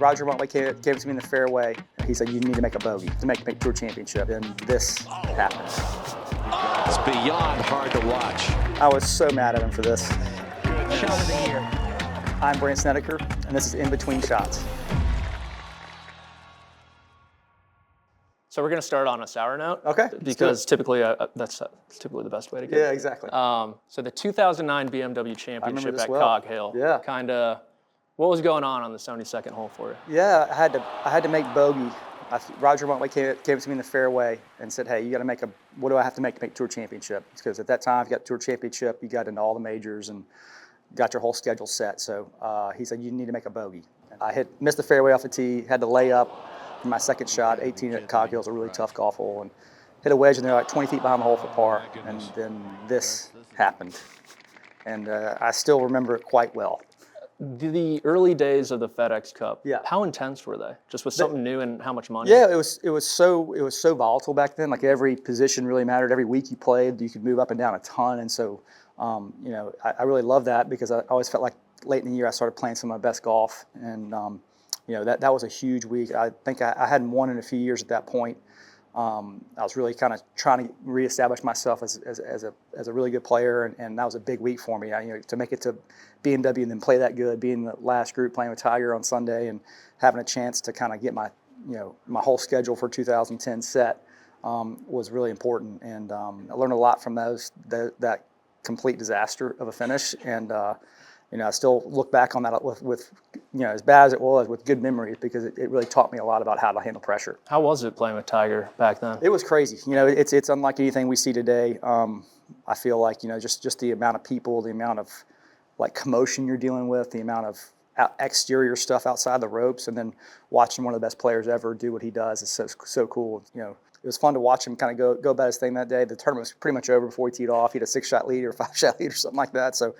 Roger Motley gave it to me in the fairway. He said, you need to make a bogey to make Tour Championship. And this happened. It's beyond hard to watch. I was so mad at him for this. Shot of the year. I'm Brandt Snedeker, and this is In Between Shots. So we're going to start on a sour note. Okay. Because typically that's typically the best way to get Yeah, exactly. So the 2009 BMW Championship at well. Cog Hill. Yeah. Kind of, what was going on the 72nd hole for you? Yeah, I had to make bogey. Roger Motley gave it to me in the fairway and said, hey, you got to make what do I have to make Tour Championship? Because at that time, you got Tour Championship, you got into all the majors and got your whole schedule set. So he said, you need to make a bogey. I missed the fairway off the tee, had to lay up for my second shot. 18 at Cog Hill is a really tough golf hole, and hit a wedge in there like 20 feet behind the hole for par. And then this happened. And I still remember it quite well. The early days of the FedEx Cup, Yeah. How intense were they? Just with something new and how much money? Yeah, it was so volatile back then. Like every position really mattered. Every week you played, you could move up and down a ton. And so, I really loved that because I always felt like late in the year I started playing some of my best golf. And, that was a huge week. I think I hadn't won in a few years at that point. I was really kind of trying to reestablish myself as a really good player, and that was a big week for me. To make it to BMW and then play that good, being the last group playing with Tiger on Sunday, and having a chance to kind of get my whole schedule for 2010 set was really important. And I learned a lot from that complete disaster of a finish. And I still look back on that with as bad as it was, with good memories, because it really taught me a lot about how to handle pressure. How was it playing with Tiger back then? It was crazy. It's unlike anything we see today. I feel like, just the amount of people, the amount of commotion you're dealing with, the amount of exterior stuff outside the ropes, and then watching one of the best players ever do what he does is so cool. It was fun to watch him kind of go about his thing that day. The tournament was pretty much over before he teed off. He had a 6-shot lead or 5-shot lead or something like that. So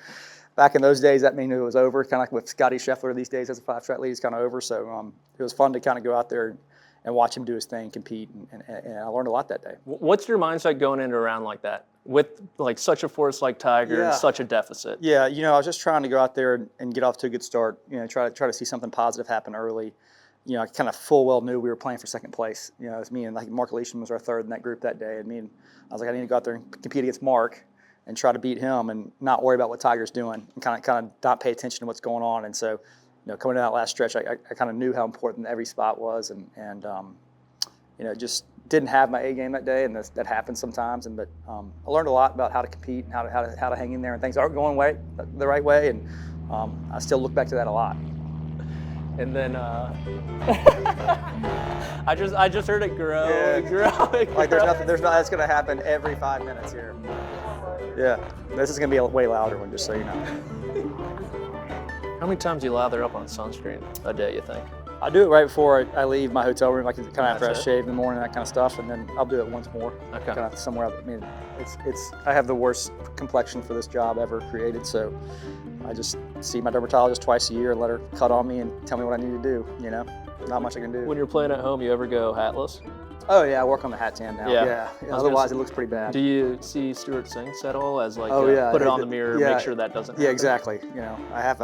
back in those days, that meant it was over. Kind of like with Scotty Scheffler these days, has a 5-shot lead, it's kind of over. So it was fun to kind of go out there and watch him do his thing, compete, and I learned a lot that day. What's your mindset going into a round like that with such a force like Tiger and such a deficit? Yeah, I was just trying to go out there and get off to a good start. Try to see something positive happen early. I kind of full well knew we were playing for second place. It was me and Mark Leishman was our third in that group that day, and I was like, I need to go out there and compete against Mark and try to beat him and not worry about what Tiger's doing and kind of not pay attention to what's going on. And so, coming to that last stretch, I kind of knew how important every spot was, and just didn't have my A game that day, and that happens sometimes. But I learned a lot about how to compete and how to hang in there, and things aren't going the right way, and I still look back to that a lot. And then I just heard it grow, grow. Like there's not that's gonna happen every 5 minutes here. Yeah, this is gonna be a way louder one, just so you know. How many times do you lather up on sunscreen a day, you think? I do it right before I leave my hotel room, kind of after I shave in the morning, that kind of stuff, and then I'll do it once more. Okay. Kind of somewhere. I have the worst complexion for this job ever created, so I just see my dermatologist twice a year and let her cut on me and tell me what I need to do. Not much I can do. When you're playing at home, you ever go hatless? Oh yeah, I work on the hat tan now. Yeah. Otherwise, it looks pretty bad. Do you see Stuart Sinks at all as put it on the mirror, make sure that doesn't happen? Yeah, exactly. I have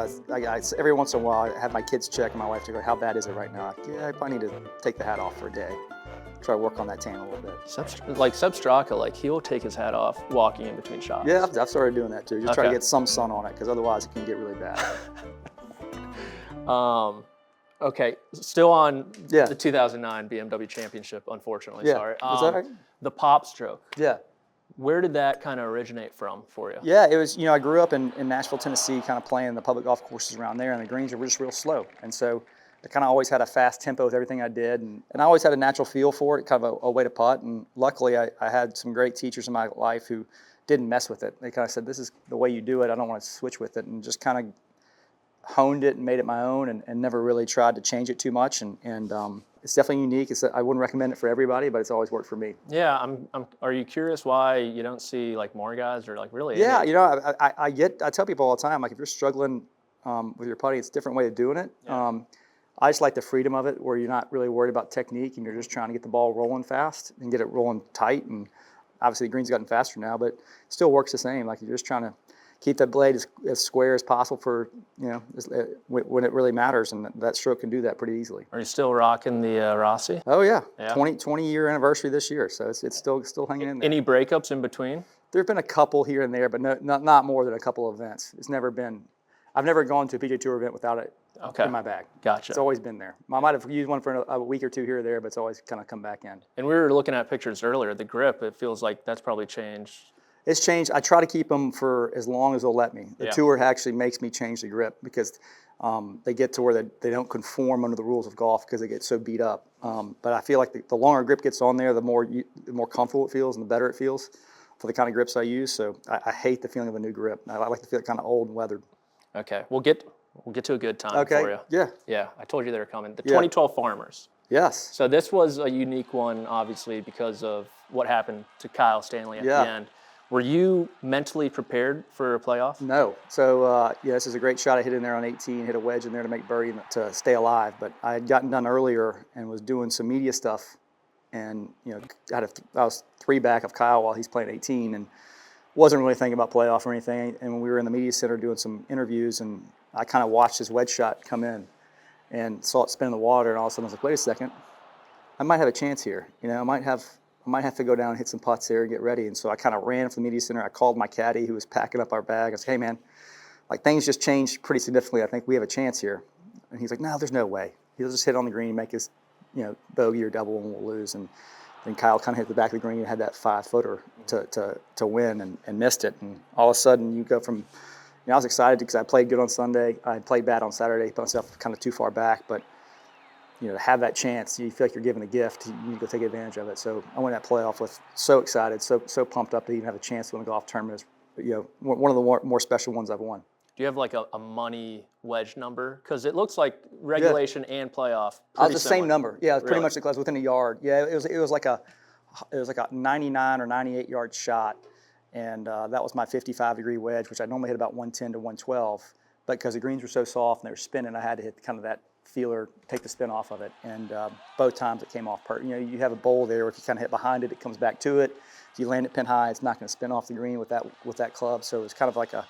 every once in a while I have my kids check and my wife to go, how bad is it right now? I probably need to take the hat off for a day. Try to work on that tan a little bit. Seb Straka, he'll take his hat off walking in between shots. Yeah, I've started doing that too. Just try to get some sun on it, because otherwise it can get really bad. Okay, still on the 2009 BMW Championship, unfortunately, sorry. Is that right? The pop stroke. Yeah. Where did that kind of originate from for you? Yeah, it was, I grew up in Nashville, Tennessee, kind of playing the public golf courses around there, and the greens were just real slow. And so I kind of always had a fast tempo with everything I did, and I always had a natural feel for it, kind of a way to putt. And luckily, I had some great teachers in my life who didn't mess with it. They kind of said, this is the way you do it, I don't want to switch with it, and just kind of honed it and made it my own, and never really tried to change it too much. And it's definitely unique. I wouldn't recommend it for everybody, but it's always worked for me. Yeah, are you curious why you don't see more guys or really? Yeah, I tell people all the time, if you're struggling with your putting, it's a different way of doing it. Yeah. I just like the freedom of it, where you're not really worried about technique and you're just trying to get the ball rolling fast and get it rolling tight. And obviously the green's gotten faster now, but it still works the same. You're just trying to keep that blade as square as possible for, when it really matters, and that stroke can do that pretty easily. Are you still rocking the Rossi? Oh yeah, Yeah. 20-year anniversary this year, so it's still hanging in there. Any breakups in between? There've been a couple here and there, but not more than a couple of events. I've never gone to a PGA Tour event without it in my bag. Gotcha. It's always been there. I might have used one for a week or two here or there, but it's always kind of come back in. And we were looking at pictures earlier. The grip, it feels like that's probably changed. It's changed. I try to keep them for as long as they'll let me. The tour actually makes me change the grip because they get to where they don't conform under the rules of golf because they get so beat up. But I feel like the longer grip gets on there, the more comfortable it feels and the better it feels for the kind of grips I use. So I hate the feeling of a new grip. I like to feel kind of old and weathered. Okay, we'll get to a good time for you. Yeah. I told you they were coming. The 2012 Farmers. Yes. So this was a unique one, obviously, because of what happened to Kyle Stanley at the end. Were you mentally prepared for a playoff? No. So, this is a great shot I hit in there on 18, hit a wedge in there to make birdie to stay alive. But I had gotten done earlier and was doing some media stuff. And, I was 3 back of Kyle while he's playing 18 and wasn't really thinking about playoff or anything. And when we were in the media center doing some interviews, and I kind of watched his wedge shot come in and saw it spin in the water, and all of a sudden I was like, wait a second, I might have a chance here. I might have to go down and hit some putts there and get ready. And so I kind of ran from the media center. I called my caddy who was packing up our bag. I said, hey man, like things just changed pretty significantly. I think we have a chance here. And he's like, no, there's no way. He'll just hit on the green, make his, bogey or double, and we'll lose. And then Kyle kind of hit the back of the green and had that 5-footer to win and missed it. And all of a sudden you go from, I was excited because I played good on Sunday. I played bad on Saturday, put myself kind of too far back. But, to have that chance, you feel like you're given a gift. You need to go take advantage of it. So I went to that playoff with so excited, so pumped up to even have a chance to win a golf tournament. One of the more special ones I've won. Do you have like a money wedge number? Because it looks like regulation and playoff. I was the same number. Yeah, it was pretty Really? much the class within a yard. Yeah, it was like a 99 or 98 yard shot, and that was my 55-degree wedge, which I normally hit about 110 to 112. But because the greens were so soft and they were spinning, I had to hit kind of that feeler, take the spin off of it, and both times it came off perfect. You have a bowl there. If you kind of hit behind it, it comes back to it. If you land it pin high, it's not going to spin off the green with that club. So it was kind of like a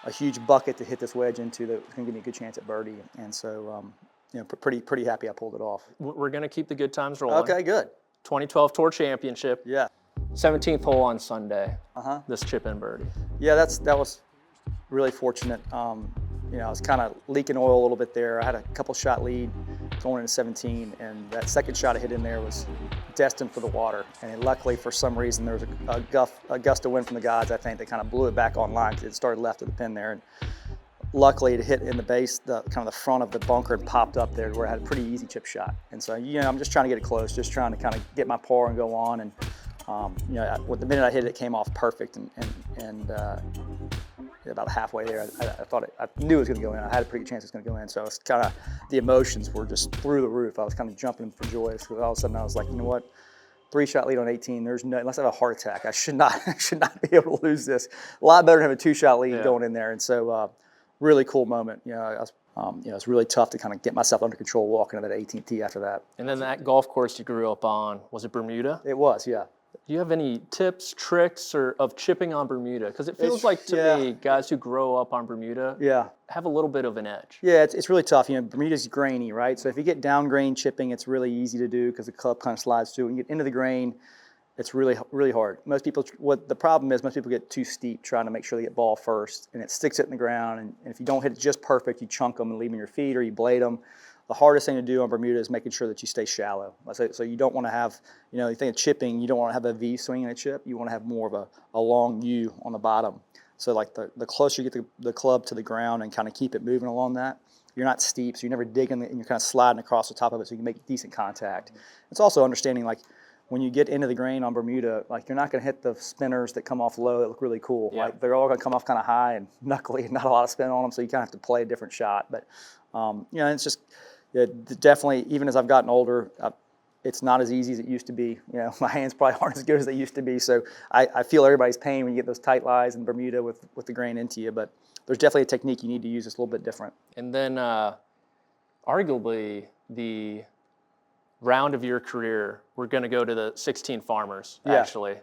huge bucket to hit this wedge into that was going to give me a good chance at birdie. And so, pretty happy I pulled it off. We're going to keep the good times rolling. Okay, good. 2012 Tour Championship. Yeah. 17th hole on Sunday. Uh-huh. This chip-in birdie. Yeah, that was really fortunate. I was kind of leaking oil a little bit there. I had a couple shot lead going into 17, and that second shot I hit in there was destined for the water. And luckily, for some reason, there was a gust of wind from the gods, I think, that kind of blew it back online because it started left of the pin there. And luckily, it hit in the base, kind of the front of the bunker, and popped up there where I had a pretty easy chip shot. And so, I'm just trying to get it close, just trying to kind of get my par and go on. And, the minute I hit it, it came off perfect. And about halfway there, I knew it was going to go in. I had a pretty good chance it was going to go in. So it's kind of, the emotions were just through the roof. I was kind of jumping for joy. So all of a sudden I was like, you know what? 3-shot lead on 18. There's no, unless I have a heart attack, I should not be able to lose this. A lot better to have a 2-shot lead going in there. And so, really cool moment. It's really tough to kind of get myself under control walking to that 18th tee after that. And then that golf course you grew up on, was it Bermuda? It was, yeah. Do you have any tips, tricks, of chipping on Bermuda? Because it feels like to me, guys who grow up on Bermuda have a little bit of an edge. Yeah, it's really tough. Bermuda's grainy, right? So if you get down grain chipping, it's really easy to do because the club kind of slides through. When you get into the grain, it's really, really hard. Most people get too steep trying to make sure they get ball first, and it sticks it in the ground. And if you don't hit it just perfect, you chunk them and leave them in your feet, or you blade them. The hardest thing to do on Bermuda is making sure that you stay shallow. So you don't want to have, you think of chipping, you don't want to have a V swing in a chip. You want to have more of a long U on the bottom. So like the closer you get the club to the ground and kind of keep it moving along that, you're not steep, so you're never digging, and you're kind of sliding across the top of it so you can make decent contact. It's also understanding, like, when you get into the grain on Bermuda, like, you're not going to hit the spinners that come off low that look really cool. Yeah. Like, they're all going to come off kind of high, and knuckly, not a lot of spin on them, so you kind of have to play a different shot. But, it's just definitely, even as I've gotten older, it's not as easy as it used to be. My hands probably aren't as good as they used to be, so I feel everybody's pain when you get those tight lies in Bermuda with the grain into you. But there's definitely a technique you need to use that's a little bit different. And then, arguably, the round of your career, we're going to go to the 16 Farmers, actually.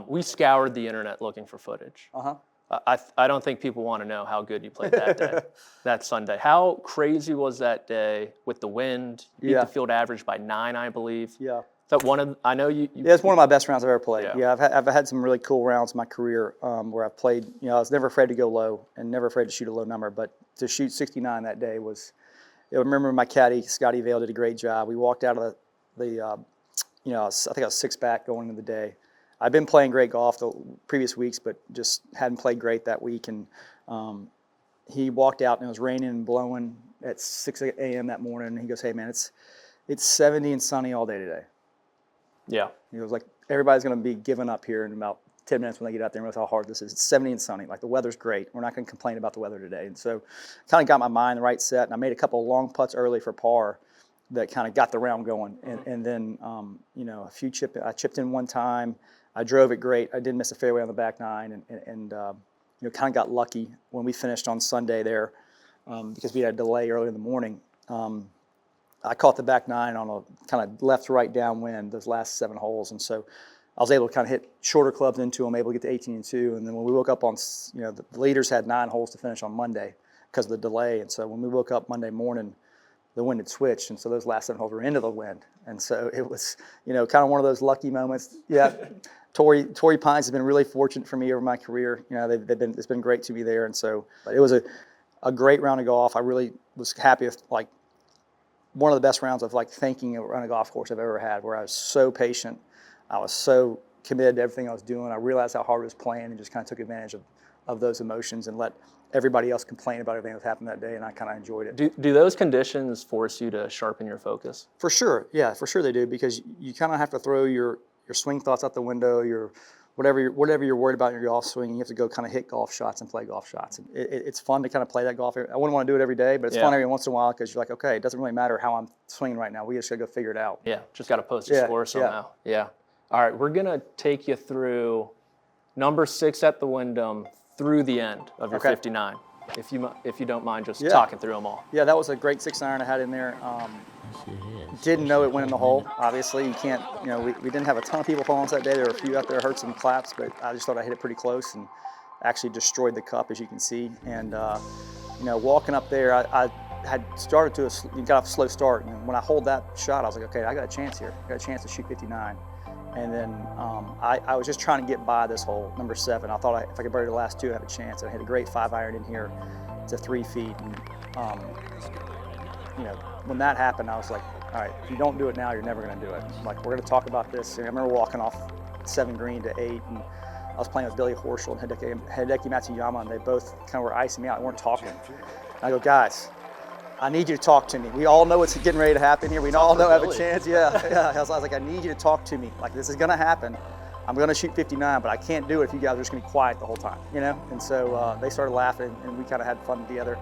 We scoured the internet looking for footage. Uh-huh. I don't think people want to know how good you played that day, that Sunday. How crazy was that day with the wind? You beat the field average by 9, I believe. Yeah. Is that I know you. Yeah, it's one of my best rounds I've ever played. Yeah. Yeah, I've had some really cool rounds in my career where I've played. You know, I was never afraid to go low and never afraid to shoot a low number. But to shoot 69 that day was. I remember my caddy Scotty Vail did a great job. We walked out of I think I was 6 back going into the day. I'd been playing great golf the previous weeks, but just hadn't played great that week. And he walked out and it was raining and blowing at 6 a.m. that morning. And he goes, "Hey man, it's 70 and sunny all day today." Yeah. He was like, everybody's going to be giving up here in about 10 minutes when they get out there and realize how hard this is. It's 70 and sunny. Like, the weather's great. We're not going to complain about the weather today. And so kind of got my mind right set. And I made a couple of long putts early for par that kind of got the round going. And then, a few I chipped in one time. I drove it great. I did miss a fairway on the back 9 and kind of got lucky when we finished on Sunday there because we had a delay early in the morning. I caught the back 9 on a kind of left-right downwind those last 7 holes, and so I was able to kind of hit shorter clubs into them, able to get to 18 and 2. And then when we woke up on, the leaders had 9 holes to finish on Monday because of the delay, and so when we woke up Monday morning, the wind had switched, and so those last 7 holes were into the wind, and so it was, kind of one of those lucky moments. Yeah, Torrey Pines has been really fortunate for me over my career. It's been great to be there, and so it was a great round of golf. I really was happy with one of the best rounds of thinking around a golf course I've ever had, where I was so patient, I was so committed to everything I was doing. I realized how hard I was playing and just kind of took advantage of those emotions and let everybody else complain about everything that was happening that day, and I kind of enjoyed it. Do those conditions force you to sharpen your focus? For sure, yeah, for sure they do, because you kind of have to throw your swing thoughts out the window, your whatever you're worried about in your golf swing, you have to go kind of hit golf shots and play golf shots. And it's fun to kind of play that golf. I wouldn't want to do it every day, but it's fun every once in a while because you're like, okay, it doesn't really matter how I'm swinging right now. We just got to go figure it out. Yeah, just got to post a score somehow. Yeah. All right, we're going to take you through number 6 at the Wyndham through the end of your 59, if you don't mind just talking through them all. Yeah, that was a great 6-iron I had in there. Didn't know it went in the hole. Obviously, you can't, we didn't have a ton of people following us that day. There were a few out there heard some claps, but I just thought I hit it pretty close and actually destroyed the cup, as you can see. And, walking up there, I had started got off a slow start. And when I hold that shot, I was like, okay, I got a chance here. I got a chance to shoot 59. And then I was just trying to get by this hole, number 7. I thought if I could birdie the last 2, I'd have a chance. And I hit a great 5-iron in here to 3 feet. And, when that happened, I was like, all right, if you don't do it now, you're never going to do it. We're going to talk about this. And I remember walking off 7 green to 8, and I was playing with Billy Horschel and Hideki Matsuyama, and they both kind of were icing me out. They weren't talking. And I go, guys, I need you to talk to me. We all know what's getting ready to happen here. We all know I have a chance. Yeah. I was like, I need you to talk to me. This is going to happen. I'm going to shoot 59, but I can't do it if you guys are just going to be quiet the whole time, And so they started laughing, and we kind of had fun together.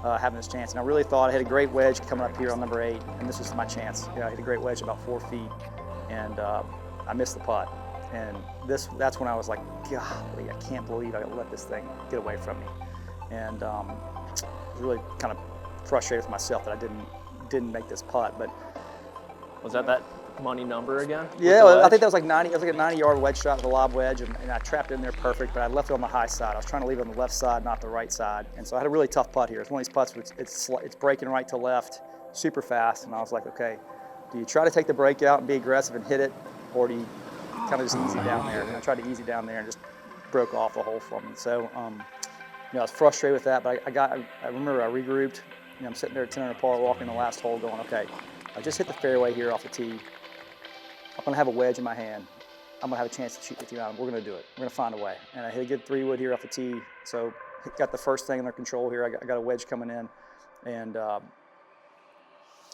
Having this chance, and I really thought I hit a great wedge coming up here on number 8, and this was my chance. I hit a great wedge about 4 feet, and I missed the putt. And that's when I was like, golly, I can't believe I let this thing get away from me. And I was really kind of frustrated with myself that I didn't make this putt. But was that money number again? Yeah, I think that was like 90. It was like a 90-yard wedge shot with a lob wedge, and I trapped it in there perfect, but I left it on the high side. I was trying to leave it on the left side, not the right side, and so I had a really tough putt here. It's one of these putts where it's breaking right to left, super fast, and I was like, okay, do you try to take the break out and be aggressive and hit it, or do you kind of just easy down there? And I tried to easy down there and just broke off the hole for me. So, I was frustrated with that, but I remember I regrouped. I'm sitting there at 10 under par, walking the last hole, going, okay, I just hit the fairway here off the tee. I'm going to have a wedge in my hand. I'm going to have a chance to shoot 59. We're going to do it. We're going to find a way. And I hit a good 3-wood here off the tee. So got the first thing under control here. I got a wedge coming in, and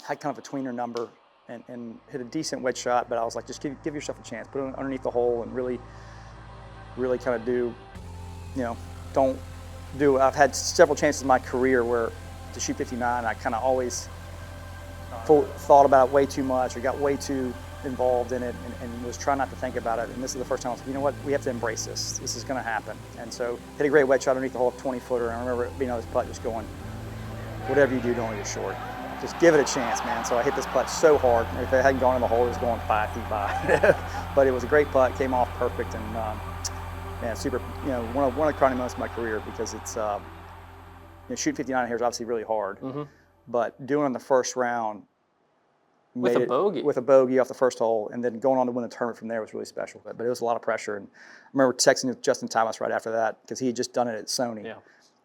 had kind of a tweener number and hit a decent wedge shot. But I was like, just give yourself a chance. Put it underneath the hole and really kind of do, don't do. I've had several chances in my career where to shoot 59, I kind of always thought about it way too much or got way too involved in it and was trying not to think about it. And this is the first time I was like, you know what, we have to embrace this. This is going to happen. And so hit a great wedge shot underneath the hole, 20-footer. And I remember being on this putt just going, whatever you do, don't leave it short. Just give it a chance, man. So I hit this putt so hard. If it hadn't gone in the hole, it was going 5 feet by. But it was a great putt, came off perfect. And man, super, one of the crowning moments of my career because it's, shooting 59 here is obviously really hard, but doing it in the first round with a bogey. With a bogey off the first hole, and then going on to win the tournament from there was really special. But it was a lot of pressure, and I remember texting Justin Thomas right after that because he had just done it at Sony,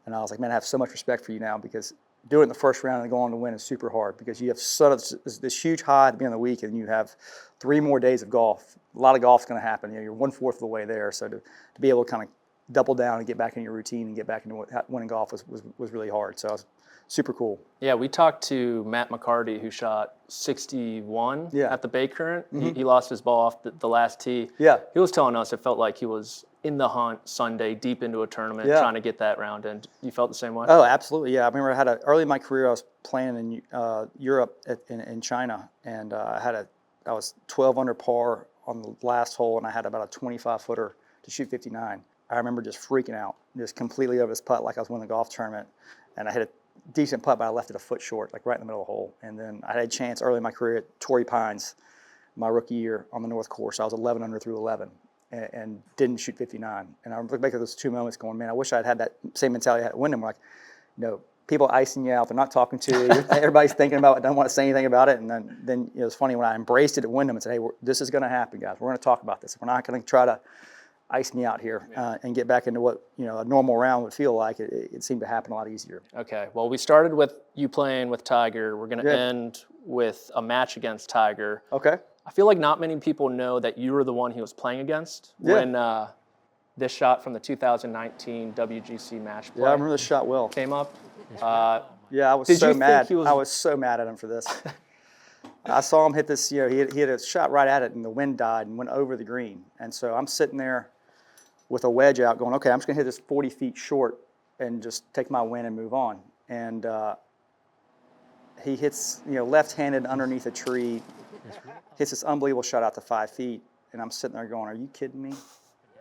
and I was like, man, I have so much respect for you now because doing it in the first round and going on to win is super hard because you have sort of this huge high at the beginning of the week, and you have 3 more days of golf. A lot of golf's going to happen. You're 1/4 of the way there, so to be able to kind of double down and get back in your routine and get back into winning golf was really hard. So it was super cool. Yeah, we talked to Matt McCarty, who shot 61 at the Bay Current. He lost his ball off the last tee. Yeah. He was telling us it felt like he was in the hunt Sunday, deep into a tournament, trying to get that round in. You felt the same way? Oh, absolutely. Yeah, I remember early in my career, I was playing in Europe in China, and I was 12 under par on the last hole, and I had about a 25-footer to shoot 59. I remember just freaking out, just completely over this putt like I was winning the golf tournament, and I hit a decent putt, but I left it a foot short, like right in the middle of the hole. And then I had a chance early in my career at Torrey Pines, my rookie year on the North Course. I was 11 under through 11 and didn't shoot 59. And I look back at those 2 moments going, man, I wish I'd had that same mentality I had at Wyndham. Like, people icing you out, they're not talking to you, everybody's thinking about it, don't want to say anything about it. And then it was funny when I embraced it at Wyndham and said, hey, this is going to happen, guys. We're going to talk about this. We're not going to try to ice me out here and get back into what a normal round would feel like. It seemed to happen a lot easier. Okay, well, we started with you playing with Tiger. We're going to end with a match against Tiger. Okay. I feel like not many people know that you were the one he was playing against when this shot from the 2019 WGC match play I remember this shot well. came up. I was so mad. I was so mad at him for this. I saw him hit this, he hit a shot right at it, and the wind died and went over the green. And so I'm sitting there with a wedge out going, okay, I'm just going to hit this 40 feet short and just take my win and move on. And he hits, left-handed underneath a tree, hits this unbelievable shot out to 5 feet. And I'm sitting there going, are you kidding me?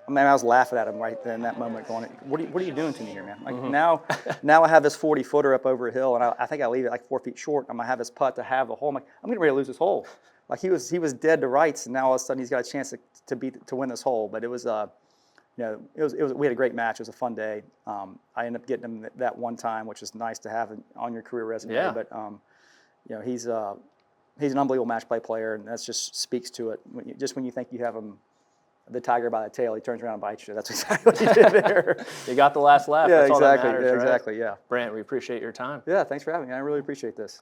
I mean, I was laughing at him right then in that moment going, what are you doing to me here, man? Like now I have this 40-footer up over a hill, and I think I leave it like 4 feet short. I'm going to have this putt to have the hole. I'm like, I'm getting ready to lose this hole. Like he was dead to rights, and now all of a sudden he's got a chance to win this hole. But it was, we had a great match. It was a fun day. I ended up getting him that one time, which is nice to have on your career resume. Yeah. But he's an unbelievable match play player, and that just speaks to it. When you think you have him, the tiger by the tail, he turns around and bites you. That's exactly what he did there. You got the last laugh. Yeah, That's exactly. all that matters, exactly. Yeah. Brandt, we appreciate your time. Yeah, thanks for having me. I really appreciate this.